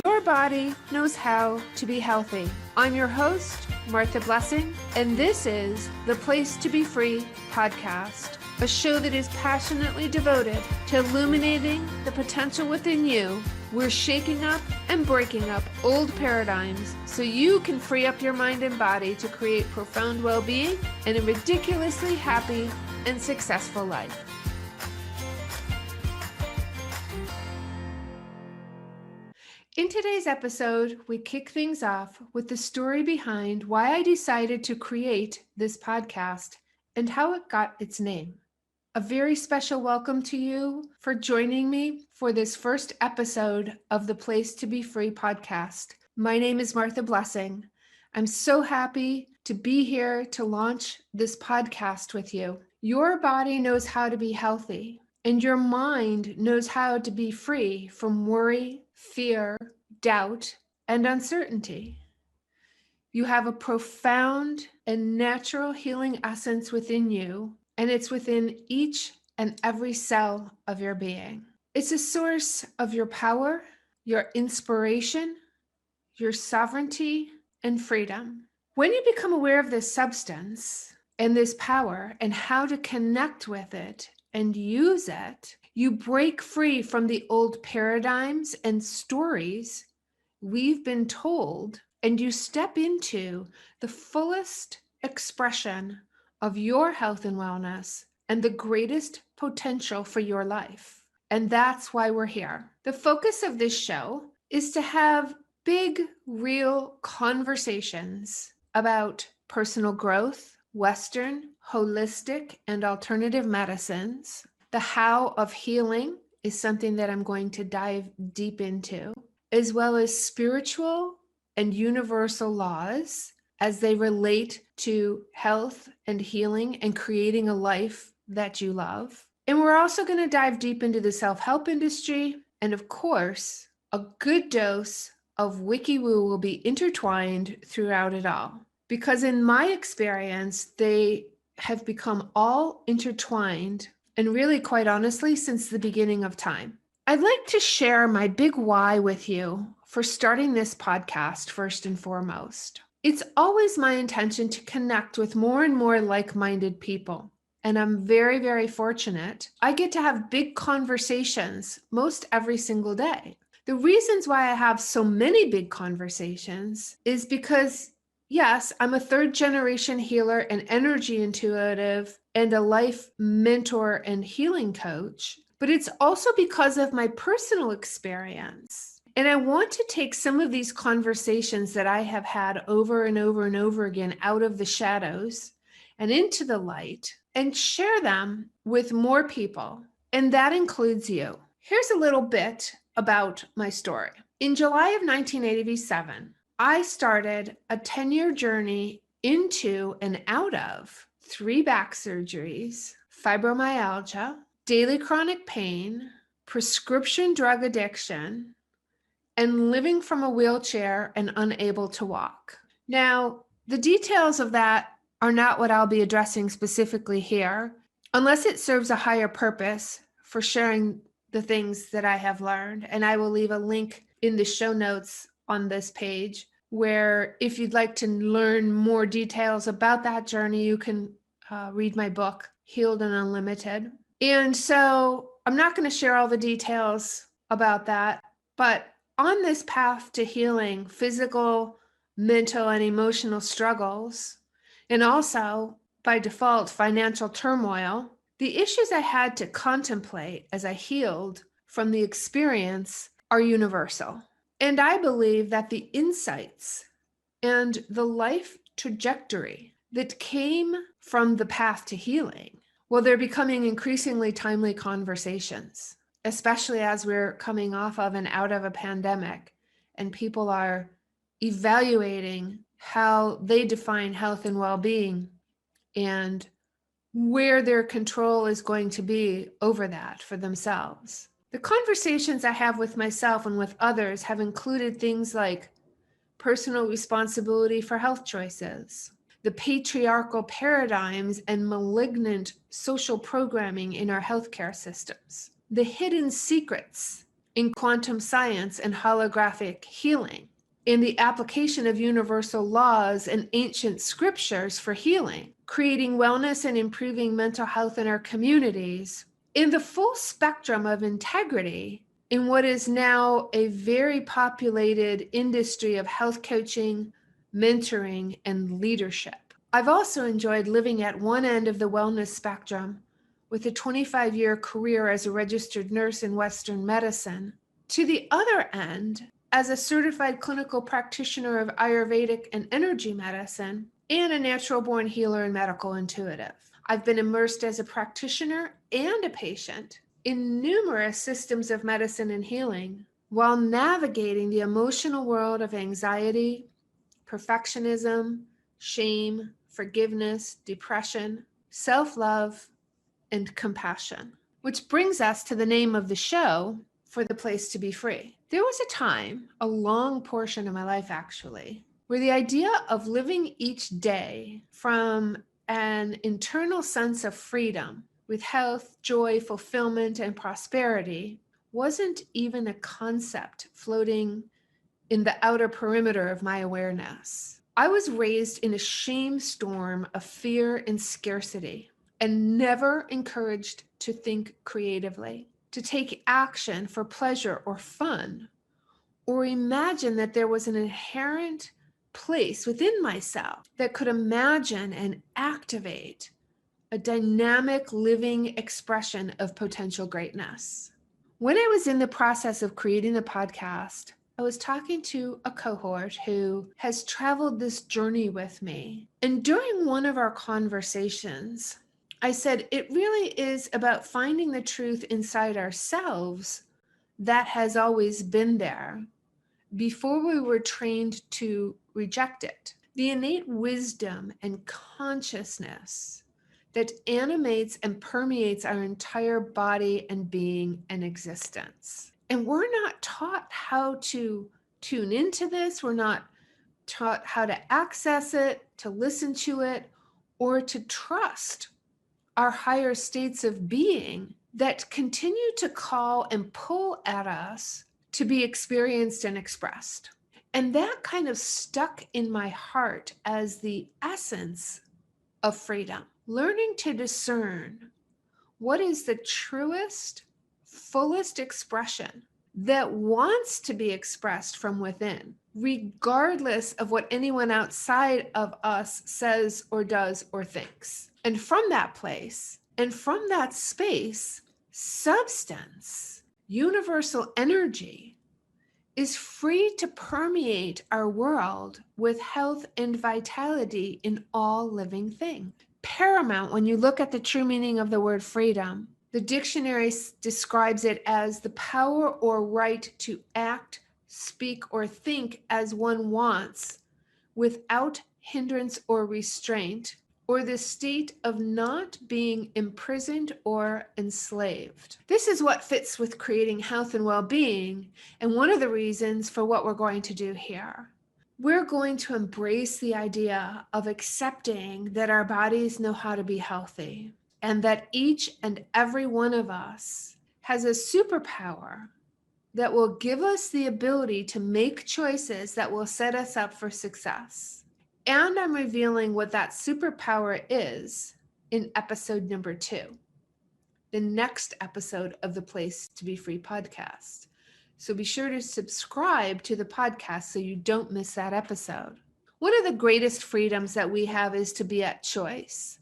Your body knows how to be healthy. I'm your host, Martha Blessing, and this is the Place to Be Free podcast, a show that is passionately devoted to illuminating the potential within you. We're shaking up and breaking up old paradigms so you can free up your mind and body to create profound well-being and a ridiculously happy and successful life. In today's episode, we kick things off with the story behind why I decided to create this podcast and how it got its name. A very special welcome to you for joining me for this first episode of the Place to Be Free podcast. My name is Martha Blessing. I'm so happy to be here to launch this podcast with you. Your body knows how to be healthy, and your mind knows how to be free from worry, fear, doubt, and uncertainty. You have a profound and natural healing essence within you, and it's within each and every cell of your being. It's a source of your power, your inspiration, your sovereignty, and freedom. When you become aware of this substance and this power and how to connect with it and use it, you break free from the old paradigms and stories we've been told, and you step into the fullest expression of your health and wellness and the greatest potential for your life. And that's why we're here. The focus of this show is to have big, real conversations about personal growth, Western, holistic, and alternative medicines. The how of healing is something that I'm going to dive deep into, as well as spiritual and universal laws as they relate to health and healing and creating a life that you love. And we're also going to dive deep into the self-help industry. And of course, a good dose of WikiWoo will be intertwined throughout it all. Because in my experience, they have become all intertwined, and really, quite honestly, since the beginning of time. I'd like to share my big why with you for starting this podcast first and foremost. It's always my intention to connect with more and more like-minded people. And I'm very, very fortunate. I get to have big conversations most every single day. The reasons why I have so many big conversations is because, yes, I'm a third generation healer, an energy intuitive, and a life mentor and healing coach. But it's also because of my personal experience. And I want to take some of these conversations that I have had over and over and over again out of the shadows and into the light and share them with more people. And that includes you. Here's a little bit about my story. In July of 1987, I started a 10-year journey into and out of 3 back surgeries, fibromyalgia, daily chronic pain, prescription drug addiction, and living from a wheelchair and unable to walk. Now, the details of that are not what I'll be addressing specifically here, unless it serves a higher purpose for sharing the things that I have learned. And I will leave a link in the show notes on this page where if you'd like to learn more details about that journey, you can read my book, Healed and Unlimited. And so I'm not going to share all the details about that, but on this path to healing physical, mental, and emotional struggles, and also by default financial turmoil, the issues I had to contemplate as I healed from the experience are universal. And I believe that the insights and the life trajectory that came from the path to healing, well, they're becoming increasingly timely conversations, especially as we're coming off of and out of a pandemic and people are evaluating how they define health and well-being and where their control is going to be over that for themselves. The conversations I have with myself and with others have included things like personal responsibility for health choices, the patriarchal paradigms and malignant social programming in our healthcare systems, the hidden secrets in quantum science and holographic healing, in the application of universal laws and ancient scriptures for healing, creating wellness and improving mental health in our communities, in the full spectrum of integrity, in what is now a very populated industry of health coaching, mentoring, and leadership. I've also enjoyed living at one end of the wellness spectrum with a 25-year career as a registered nurse in Western medicine, to the other end as a certified clinical practitioner of Ayurvedic and energy medicine and a natural-born healer and medical intuitive. I've been immersed as a practitioner and a patient in numerous systems of medicine and healing while navigating the emotional world of anxiety, perfectionism, shame, forgiveness, depression, self-love, and compassion. Which brings us to the name of the show, For the Place to Be Free. There was a time, a long portion of my life actually, where the idea of living each day from an internal sense of freedom with health, joy, fulfillment, and prosperity wasn't even a concept floating in the outer perimeter of my awareness. I was raised in a shame storm of fear and scarcity and never encouraged to think creatively, to take action for pleasure or fun, or imagine that there was an inherent place within myself that could imagine and activate a dynamic living expression of potential greatness. When I was in the process of creating the podcast, I was talking to a cohort who has traveled this journey with me. And during one of our conversations, I said, it really is about finding the truth inside ourselves that has always been there before we were trained to reject it. The innate wisdom and consciousness that animates and permeates our entire body and being and existence. And we're not taught how to tune into this. We're not taught how to access it, to listen to it, or to trust our higher states of being that continue to call and pull at us to be experienced and expressed. And that kind of stuck in my heart as the essence of freedom. Learning to discern what is the truest, fullest expression that wants to be expressed from within, regardless of what anyone outside of us says or does or thinks. And from that place, and from that space, substance, universal energy, is free to permeate our world with health and vitality in all living things. Paramount when you look at the true meaning of the word freedom. The dictionary describes it as the power or right to act, speak, or think as one wants without hindrance or restraint, or the state of not being imprisoned or enslaved. This is what fits with creating health and well-being, and one of the reasons for what we're going to do here. We're going to embrace the idea of accepting that our bodies know how to be healthy, and that each and every one of us has a superpower that will give us the ability to make choices that will set us up for success. And I'm revealing what that superpower is in episode number 2, the next episode of the Place to Be Free podcast. So be sure to subscribe to the podcast so you don't miss that episode. One of the greatest freedoms that we have is to be at choice,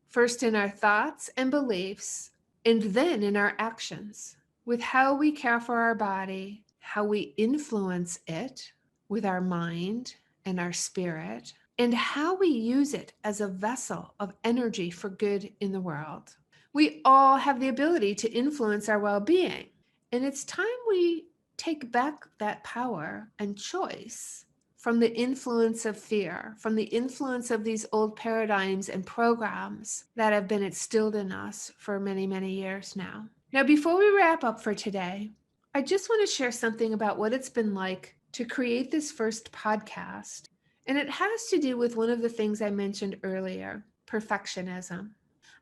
first in our thoughts and beliefs, and then in our actions, with how we care for our body, how we influence it with our mind and our spirit, and how we use it as a vessel of energy for good in the world. We all have the ability to influence our well-being, and it's time we take back that power and choice from the influence of fear, from the influence of these old paradigms and programs that have been instilled in us for many, many years now. Now, before we wrap up for today, I just want to share something about what it's been like to create this first podcast. And it has to do with one of the things I mentioned earlier, perfectionism.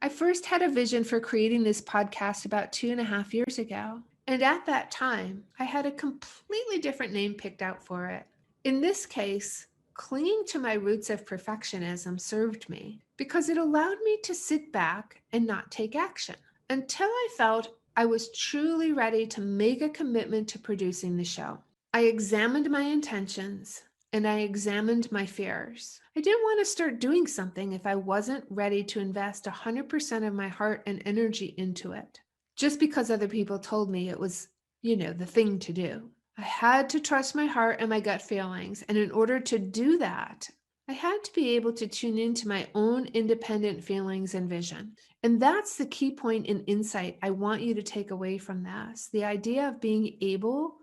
I first had a vision for creating this podcast about 2.5 years ago. And at that time, I had a completely different name picked out for it. In this case, clinging to my roots of perfectionism served me because it allowed me to sit back and not take action until I felt I was truly ready to make a commitment to producing the show. I examined my intentions and I examined my fears. I didn't want to start doing something if I wasn't ready to invest 100% of my heart and energy into it, just because other people told me it was, the thing to do. I had to trust my heart and my gut feelings. And in order to do that, I had to be able to tune into my own independent feelings and vision. And that's the key point and insight I want you to take away from this. The idea of being able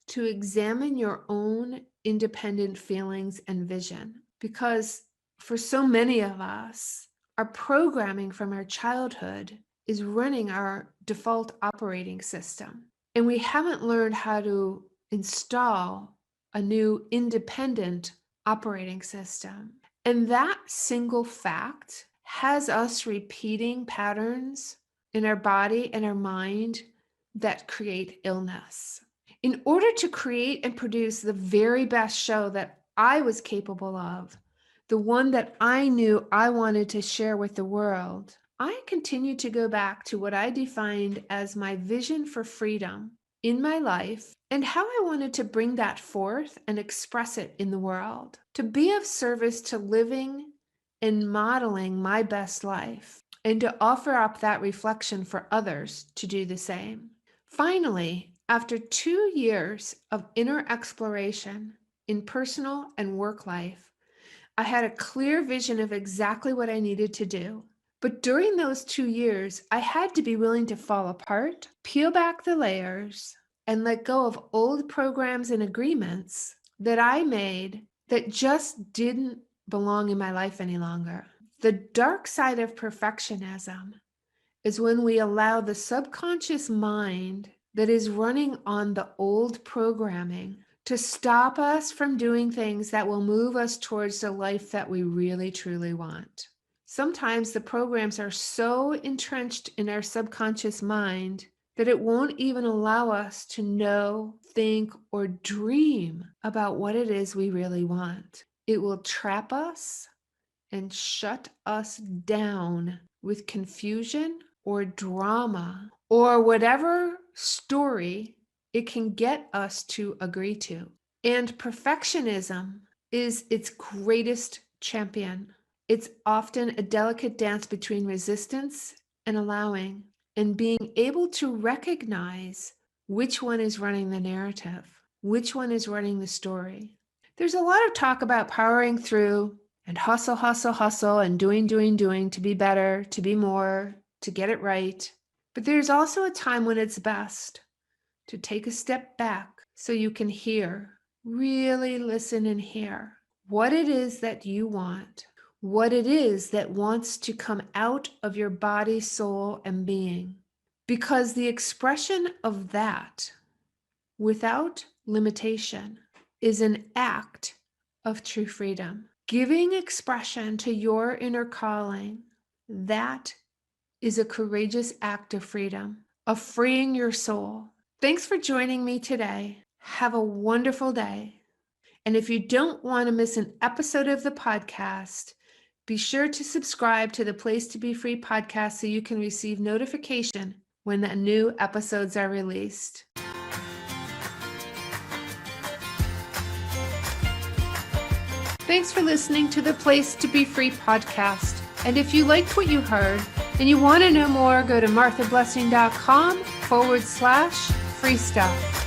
to examine your own independent feelings and vision. Because for so many of us, our programming from our childhood is running our default operating system. And we haven't learned how to install a new independent operating system. And that single fact has us repeating patterns in our body and our mind that create illness. In order to create and produce the very best show that I was capable of, the one that I knew I wanted to share with the world, I continued to go back to what I defined as my vision for freedom in my life and how I wanted to bring that forth and express it in the world, to be of service to living and modeling my best life, and to offer up that reflection for others to do the same. Finally, after 2 years of inner exploration in personal and work life, I had a clear vision of exactly what I needed to do. But during those 2 years, I had to be willing to fall apart, peel back the layers, and let go of old programs and agreements that I made that just didn't belong in my life any longer. The dark side of perfectionism is when we allow the subconscious mind that is running on the old programming to stop us from doing things that will move us towards the life that we really, truly want. Sometimes the programs are so entrenched in our subconscious mind that it won't even allow us to know, think, or dream about what it is we really want. It will trap us and shut us down with confusion or drama or whatever story it can get us to agree to. And perfectionism is its greatest champion. It's often a delicate dance between resistance and allowing, and being able to recognize which one is running the narrative, which one is running the story. There's a lot of talk about powering through and hustle, and doing to be better, to be more, to get it right. But there's also a time when it's best to take a step back so you can hear, really listen and hear what it is that you want, what it is that wants to come out of your body, soul, and being. Because the expression of that without limitation is an act of true freedom. Giving expression to your inner calling, that is a courageous act of freedom, of freeing your soul. Thanks for joining me today. Have a wonderful day. And if you don't want to miss an episode of the podcast, be sure to subscribe to the Place to Be Free podcast so you can receive notification when the new episodes are released. Thanks for listening to the Place to Be Free podcast. And if you liked what you heard and you want to know more, go to marthablessing.com/free stuff.